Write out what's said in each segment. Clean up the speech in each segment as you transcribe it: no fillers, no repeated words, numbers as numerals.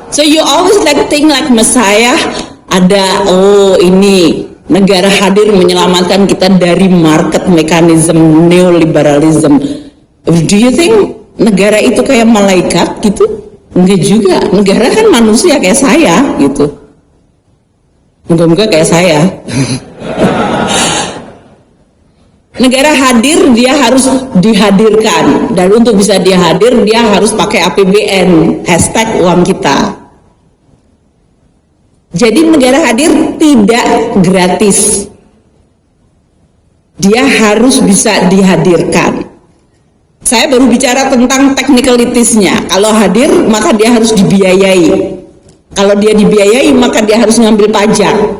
So you always like think like Messiah ada, oh ini negara hadir menyelamatkan kita dari market mechanism neoliberalism. Do you think negara itu kayak malaikat gitu? Enggak juga, negara kan manusia kayak saya gitu. Moga-moga kayak saya. Negara hadir, dia harus dihadirkan, dan untuk bisa dia hadir dia harus pakai APBN, hashtag uang kita. Jadi negara hadir tidak gratis, dia harus bisa dihadirkan. Saya baru bicara tentang technicalities-nya. Kalau hadir maka dia harus dibiayai, kalau dia dibiayai maka dia harus ngambil pajak.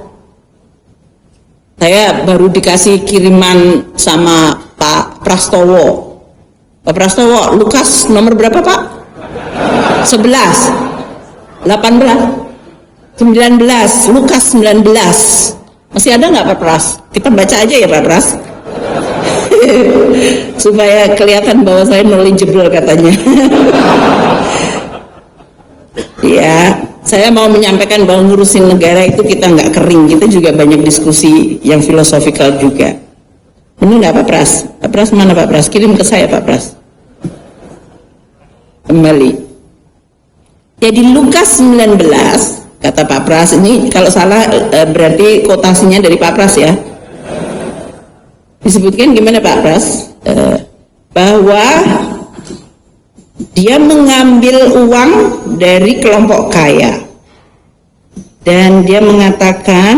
Saya baru dikasih kiriman sama Pak Prastowo. Pak Prastowo, Lukas nomor berapa Pak? 11, 18, 19, Lukas 19. Masih ada nggak Pak Pras? Kita baca aja ya Pak Pras. Supaya kelihatan bahwa saya knowledgeable katanya. Ya. Saya mau menyampaikan bahwa ngurusin negara itu kita nggak kering, kita juga banyak diskusi yang filosofikal juga. Ini nggak Pak Pras? Pak Pras mana Pak Pras? Kirim ke saya Pak Pras. Kembali. Jadi Lukas 19, kata Pak Pras, ini kalau salah berarti kotasinya dari Pak Pras ya. Disebutkan gimana Pak Pras? Bahwa dia mengambil uang dari kelompok kaya dan dia mengatakan,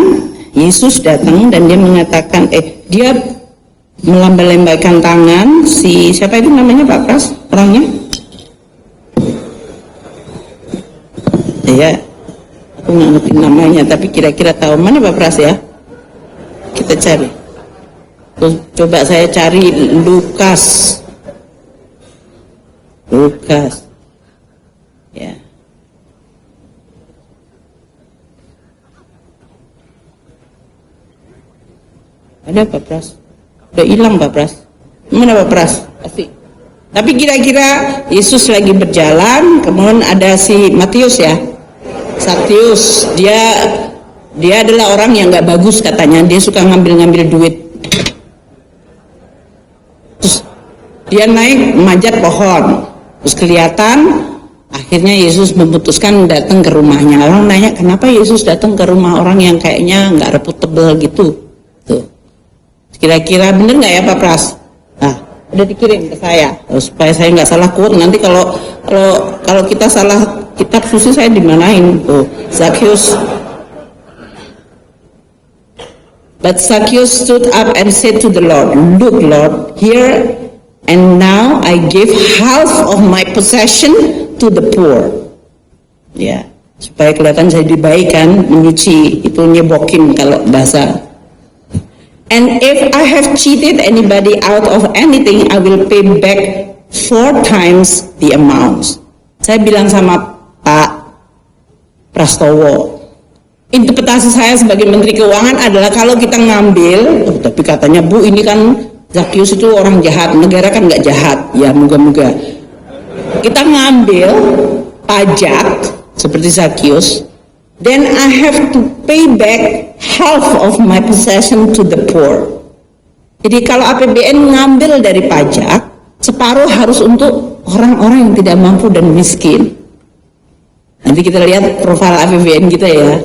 Yesus datang dan dia mengatakan, dia melambai-lambaikan tangan, si siapa itu namanya Pak Pras orangnya? Ya, aku nggak ngerti namanya, tapi kira-kira tahu mana Pak Pras ya? Kita cari. Terus, coba saya cari Lukas. Ya. Ada Pak Pras? Udah hilang Pak Pras? Mana Pak Pras? Pasti. Tapi kira-kira Yesus lagi berjalan, kemudian ada si Matius ya, Sakius. Dia adalah orang yang nggak bagus katanya. Dia suka ngambil-ngambil duit. Terus dia naik manjat pohon. Terus kelihatan, akhirnya Yesus memutuskan datang ke rumahnya. Orang nanya, kenapa Yesus datang ke rumah orang yang kayaknya nggak reputable gitu? Tuh. Kira-kira bener nggak ya Pak Pras? Nah, udah dikirim ke saya. Supaya saya nggak salah quote. Nanti kalau kita salah kitab suci saya dimanain? Tuh, Zacchaeus. But Zacchaeus stood up and said to the Lord, "Look, Lord, here and now I give half of my possession to the poor." Ya, supaya kelihatan saya dibaikan, menyuci, itu nyebokin kalau bahasa. "And if I have cheated anybody out of anything, I will pay back 4 times the amount." Saya bilang sama Pak Prastowo, interpretasi saya sebagai Menteri Keuangan adalah kalau kita ngambil, tapi katanya Bu ini kan Zacchaeus itu orang jahat, negara kan nggak jahat, ya moga-moga. Kita ngambil pajak seperti Zacchaeus, then I have to pay back half of my possession to the poor. Jadi kalau APBN ngambil dari pajak, separuh harus untuk orang-orang yang tidak mampu dan miskin. Nanti kita lihat profil APBN kita ya.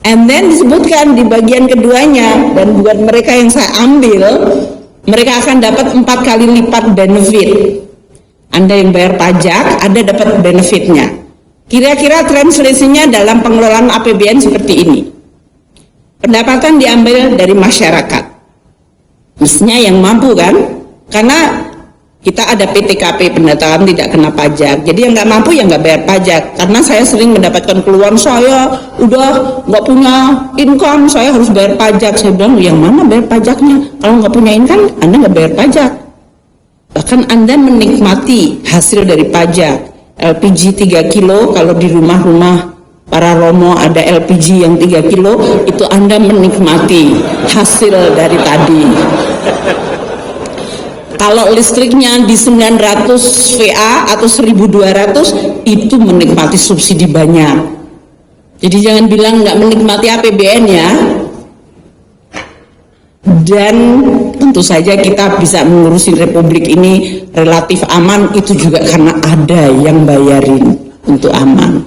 And then disebutkan di bagian keduanya, dan buat mereka yang saya ambil, mereka akan dapat 4 kali lipat benefit. Anda yang bayar pajak, Anda dapat benefitnya. Kira-kira translasinya dalam pengelolaan APBN seperti ini. Pendapatan diambil dari masyarakat. Mestinya yang mampu kan? Karena kita ada PTKP, pendataan tidak kena pajak. Jadi yang nggak mampu ya nggak bayar pajak. Karena saya sering mendapatkan keluhan, saya udah nggak punya income, saya harus bayar pajak. Saya bilang, yang mana bayar pajaknya? Kalau nggak punya income, Anda nggak bayar pajak. Bahkan Anda menikmati hasil dari pajak. LPG 3 kilo, kalau di rumah-rumah para Romo ada LPG yang 3 kilo, itu Anda menikmati hasil dari tadi. Kalau listriknya di 900 VA atau 1200 itu menikmati subsidi banyak. Jadi jangan bilang nggak menikmati APBN ya. Dan tentu saja kita bisa mengurusin republik ini relatif aman itu juga karena ada yang bayarin untuk aman.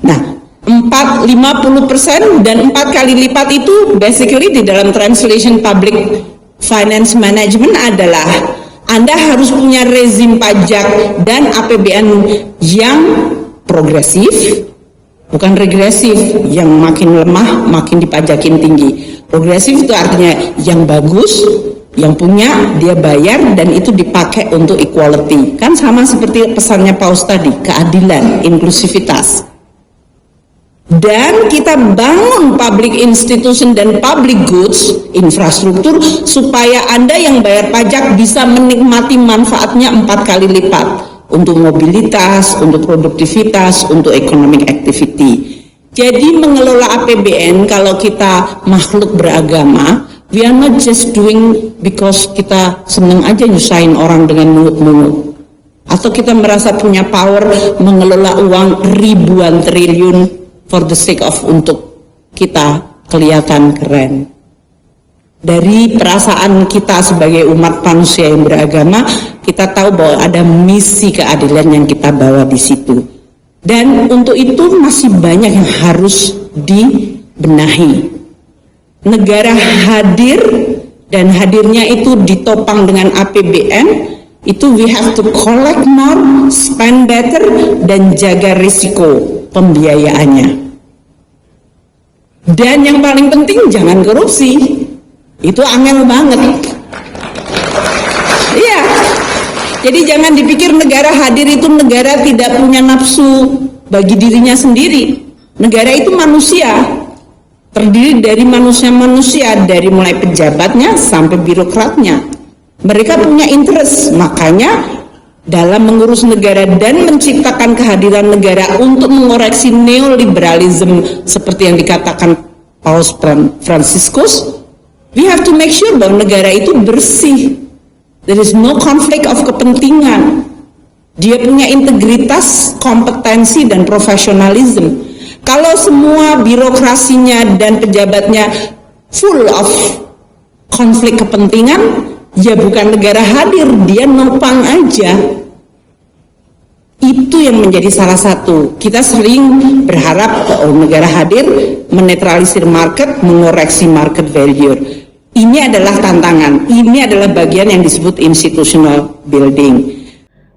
Nah, 50% dan 4 kali lipat itu basically di dalam translation public finance management adalah Anda harus punya rezim pajak dan APBN yang progresif, bukan regresif, yang makin lemah makin dipajakin tinggi. Progresif itu artinya yang bagus, yang punya dia bayar dan itu dipakai untuk equality. Kan sama seperti pesannya Paus tadi, keadilan, inklusivitas. Dan kita bangun public institution dan public goods, infrastruktur, supaya Anda yang bayar pajak bisa menikmati manfaatnya 4 kali lipat. Untuk mobilitas, untuk produktivitas, untuk economic activity. Jadi mengelola APBN kalau kita makhluk beragama, we are not just doing because kita senang aja nyusahin orang dengan mungut-mungut. Atau kita merasa punya power mengelola uang ribuan triliun for the sake of untuk kita kelihatan keren. Dari perasaan kita sebagai umat manusia yang beragama, kita tahu bahwa ada misi keadilan yang kita bawa di situ. Dan untuk itu masih banyak yang harus dibenahi. Negara hadir dan hadirnya itu ditopang dengan APBN, itu we have to collect more, spend better, dan jaga risiko pembiayaannya. Dan yang paling penting jangan korupsi. Itu angel banget. Iya. Jadi jangan dipikir negara hadir itu negara tidak punya nafsu bagi dirinya sendiri. Negara itu manusia. Terdiri dari manusia-manusia, dari mulai pejabatnya sampai birokratnya. Mereka punya interest, makanya dalam mengurus negara dan menciptakan kehadiran negara untuk mengoreksi neoliberalisme seperti yang dikatakan Paus Franciscus, we have to make sure bahwa negara itu bersih. There is no conflict of kepentingan. Dia punya integritas, kompetensi, dan profesionalisme. Kalau semua birokrasinya dan pejabatnya full of konflik kepentingan, ya bukan negara hadir, dia numpang aja. Itu yang menjadi salah satu. Kita sering berharap negara hadir menetralisir market, mengoreksi market value. Ini adalah tantangan. Ini adalah bagian yang disebut institutional building.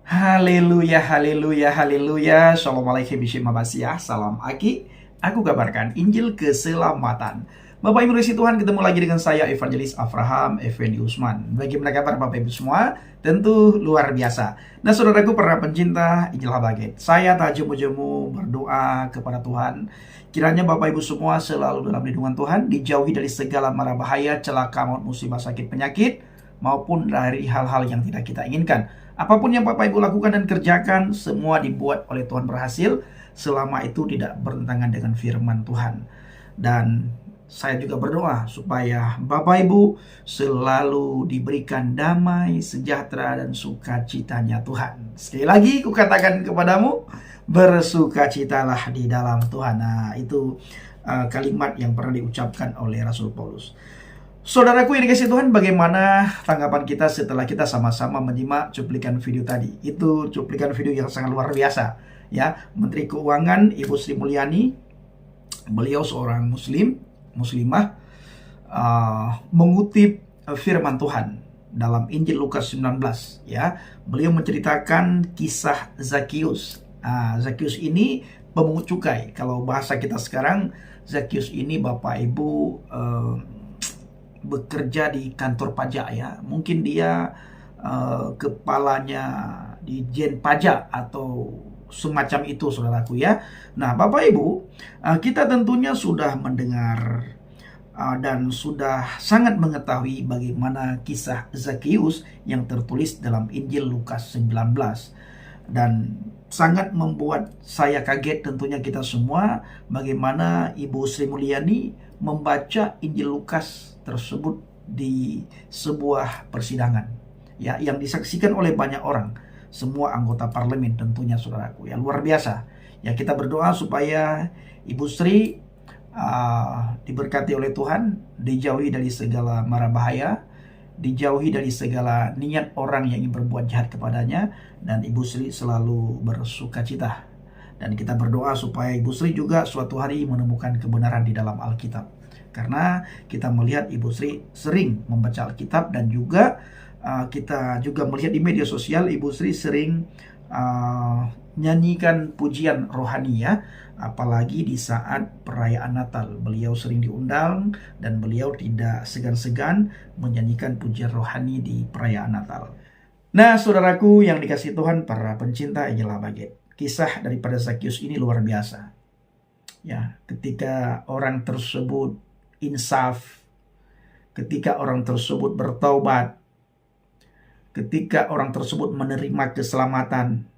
Haleluya, haleluya, haleluya. Shalom alaikum bismillahirrahmanirrahim. Salam Aki. Aku kabarkan Injil keselamatan. Bapak Ibu kasih Tuhan, ketemu lagi dengan saya Evangelis Avraham Effendi Usman. Bagaimana kabar Bapak Ibu semua? Tentu luar biasa. Nah saudaraku para pencinta Injil Habaget, saya tak jemu-jemu berdoa kepada Tuhan. Kiranya Bapak Ibu semua selalu dalam lindungan Tuhan, dijauhi dari segala mara bahaya, celaka maut, musibah, sakit, penyakit, maupun dari hal-hal yang tidak kita inginkan. Apapun yang Bapak Ibu lakukan dan kerjakan, semua dibuat oleh Tuhan berhasil, selama itu tidak bertentangan dengan firman Tuhan. Dan saya juga berdoa supaya Bapak Ibu selalu diberikan damai, sejahtera, dan sukacitanya Tuhan. Sekali lagi kukatakan kepadamu, bersukacitalah di dalam Tuhan. Nah, itu kalimat yang pernah diucapkan oleh Rasul Paulus. Saudaraku yang dikasihi Tuhan, bagaimana tanggapan kita setelah kita sama-sama menyimak cuplikan video tadi? Itu cuplikan video yang sangat luar biasa, ya. Menteri Keuangan Ibu Sri Mulyani, beliau seorang muslimah, mengutip firman Tuhan dalam Injil Lukas 19, ya. Beliau menceritakan kisah Zakius. Zakius ini pemungut cukai. Kalau bahasa kita sekarang, Zakius ini Bapak Ibu bekerja di kantor pajak, ya. Mungkin dia kepalanya di Jen Pajak atau semacam itu, saudaraku, ya. Nah Bapak Ibu, kita tentunya sudah mendengar dan sudah sangat mengetahui bagaimana kisah Zakius yang tertulis dalam Injil Lukas 19. Dan sangat membuat saya kaget, tentunya kita semua, bagaimana Ibu Sri Mulyani membaca Injil Lukas tersebut di sebuah persidangan. ya, yang disaksikan oleh banyak orang, semua anggota parlemen tentunya saudaraku, ya luar biasa. Ya kita berdoa supaya Ibu Sri diberkati oleh Tuhan, dijauhi dari segala mara bahaya, dijauhi dari segala niat orang yang ingin berbuat jahat kepadanya, dan Ibu Sri selalu bersuka cita. Dan kita berdoa supaya Ibu Sri juga suatu hari menemukan kebenaran di dalam Alkitab. Karena kita melihat Ibu Sri sering membaca Alkitab, dan juga kita juga melihat di media sosial Ibu Sri sering nyanyikan pujian rohani ya. Apalagi di saat perayaan Natal, beliau sering diundang dan beliau tidak segan-segan menyanyikan pujian rohani di perayaan Natal. Nah, saudaraku yang dikasihi Tuhan, para pencinta Angela Baget, kisah daripada Zakius ini luar biasa. Ya, ketika orang tersebut insaf, ketika orang tersebut bertaubat, ketika orang tersebut menerima keselamatan,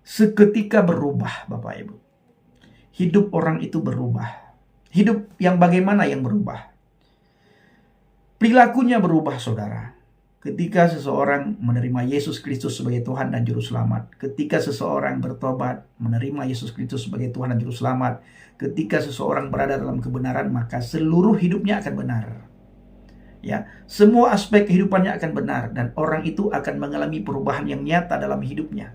seketika berubah, Bapak Ibu. Hidup orang itu berubah. Hidup yang bagaimana yang berubah? Perilakunya berubah, saudara. Ketika seseorang menerima Yesus Kristus sebagai Tuhan dan Juru Selamat, ketika seseorang bertobat, menerima Yesus Kristus sebagai Tuhan dan Juru Selamat, ketika seseorang berada dalam kebenaran, maka seluruh hidupnya akan benar. Ya, semua aspek kehidupannya akan benar, dan orang itu akan mengalami perubahan yang nyata dalam hidupnya.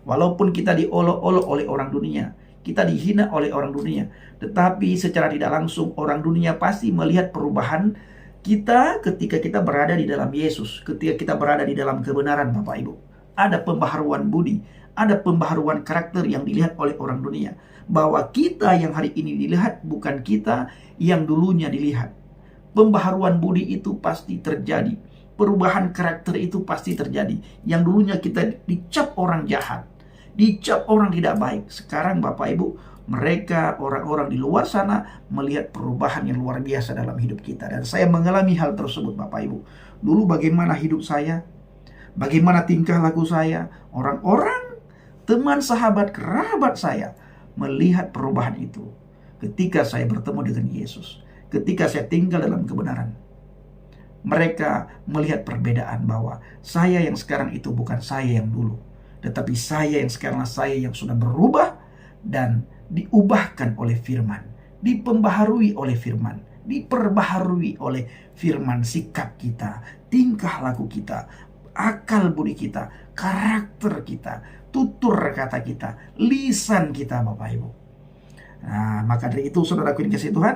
Walaupun kita diolok-olok oleh orang dunia, kita dihina oleh orang dunia, tetapi secara tidak langsung orang dunia pasti melihat perubahan kita ketika kita berada di dalam Yesus, ketika kita berada di dalam kebenaran, Bapak Ibu. Ada pembaharuan budi, ada pembaharuan karakter yang dilihat oleh orang dunia. Bahwa kita yang hari ini dilihat bukan kita yang dulunya dilihat. Pembaharuan budi itu pasti terjadi. Perubahan karakter itu pasti terjadi. Yang dulunya kita dicap orang jahat, dicap orang tidak baik. Sekarang Bapak Ibu, mereka orang-orang di luar sana melihat perubahan yang luar biasa dalam hidup kita. Dan saya mengalami hal tersebut, Bapak Ibu. Dulu bagaimana hidup saya, bagaimana tingkah laku saya, orang-orang, teman, sahabat, kerabat saya melihat perubahan itu ketika saya bertemu dengan Yesus, ketika saya tinggal dalam kebenaran. Mereka melihat perbedaan bahwa saya yang sekarang itu bukan saya yang dulu, tetapi saya yang sekarang, saya yang sudah berubah dan diubahkan oleh firman, dipembaharui oleh firman, diperbaharui oleh firman. Sikap kita, tingkah laku kita, akal budi kita, karakter kita, tutur kata kita, lisan kita, Bapak Ibu. Nah, maka dari itu saudaraku yang dikasihi Tuhan,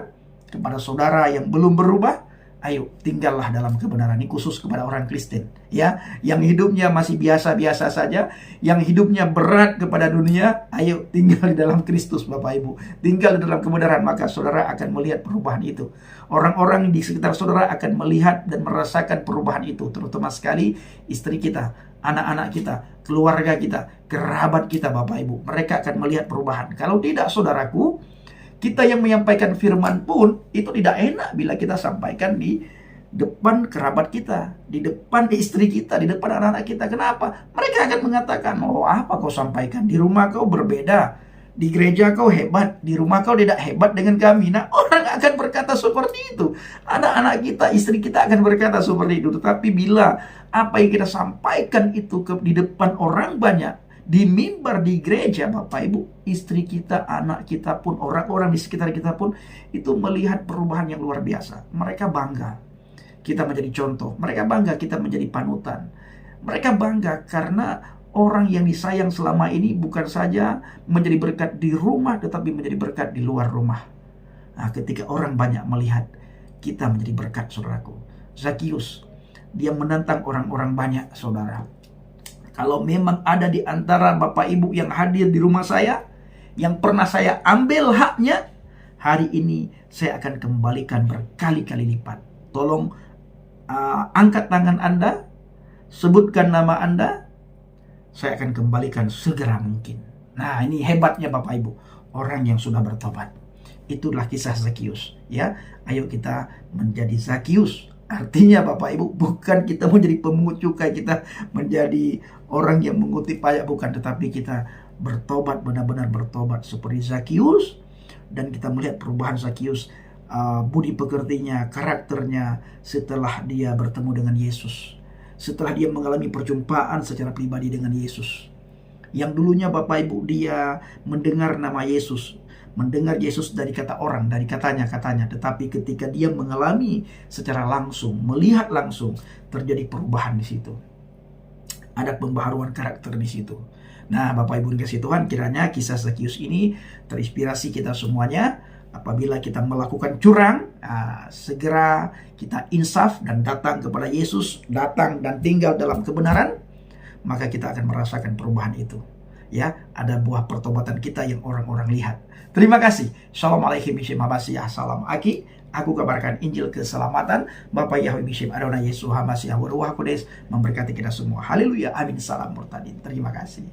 kepada saudara yang belum berubah, ayo tinggallah dalam kebenaran. Ini khusus kepada orang Kristen ya, yang hidupnya masih biasa-biasa saja, yang hidupnya berat kepada dunia. Ayo tinggal di dalam Kristus, Bapak Ibu. Tinggal di dalam kebenaran, maka saudara akan melihat perubahan itu. Orang-orang di sekitar saudara akan melihat dan merasakan perubahan itu, terutama sekali istri kita, anak-anak kita, keluarga kita, kerabat kita, Bapak Ibu. Mereka akan melihat perubahan. Kalau tidak, saudaraku, kita yang menyampaikan firman pun itu tidak enak bila kita sampaikan di depan kerabat kita, di depan istri kita, di depan anak-anak kita. Kenapa? Mereka akan mengatakan, oh apa kau sampaikan? Di rumah kau berbeda, di gereja kau hebat, di rumah kau tidak hebat dengan kami. Nah, orang akan berkata seperti itu. Anak-anak kita, istri kita akan berkata seperti itu. Tetapi bila apa yang kita sampaikan itu di depan orang banyak, di mimbar di gereja, Bapak Ibu, istri kita, anak kita pun, orang-orang di sekitar kita pun itu melihat perubahan yang luar biasa. Mereka bangga kita menjadi contoh, mereka bangga kita menjadi panutan, mereka bangga karena orang yang disayang selama ini bukan saja menjadi berkat di rumah, tetapi menjadi berkat di luar rumah. Nah, ketika orang banyak melihat kita menjadi berkat, saudaraku. Zakius, dia menantang orang-orang banyak, saudara. Kalau memang ada di antara Bapak Ibu yang hadir di rumah saya, yang pernah saya ambil haknya, hari ini saya akan kembalikan berkali-kali lipat. Tolong angkat tangan Anda, sebutkan nama Anda, saya akan kembalikan segera mungkin. Nah, ini hebatnya Bapak Ibu, orang yang sudah bertobat. Itulah kisah Zakius ya. Ayo kita menjadi Zakius. Artinya Bapak Ibu, bukan kita menjadi pemungut cukai, kita menjadi orang yang menguti pajak, bukan. Tetapi kita bertobat, benar-benar bertobat seperti Zakius. Dan kita melihat perubahan Zakius, budi pekertinya, karakternya setelah dia bertemu dengan Yesus. setelah dia mengalami perjumpaan secara pribadi dengan Yesus. Yang dulunya Bapak Ibu dia mendengar nama Yesus, mendengar Yesus dari kata orang, dari katanya, tetapi ketika dia mengalami secara langsung, melihat langsung, terjadi perubahan di situ. Ada pembaharuan karakter di situ. Nah, Bapak Ibu dikasih Tuhan, kiranya kisah Zakius ini terinspirasi kita semuanya. Apabila kita melakukan curang, segera kita insaf dan datang kepada Yesus, datang dan tinggal dalam kebenaran, maka kita akan merasakan perubahan itu. Ya, ada buah pertobatan kita yang orang-orang lihat. Terima kasih. Shalom alaikum bishim habasiyah. Salam Aki. Aku kabarkan Injil keselamatan. Bapak Yahweh bishim Adonai Yesus Hamasiah Waruah Kudes memberkati kita semua. Haleluya. Amin. Salam murtadin. Terima kasih.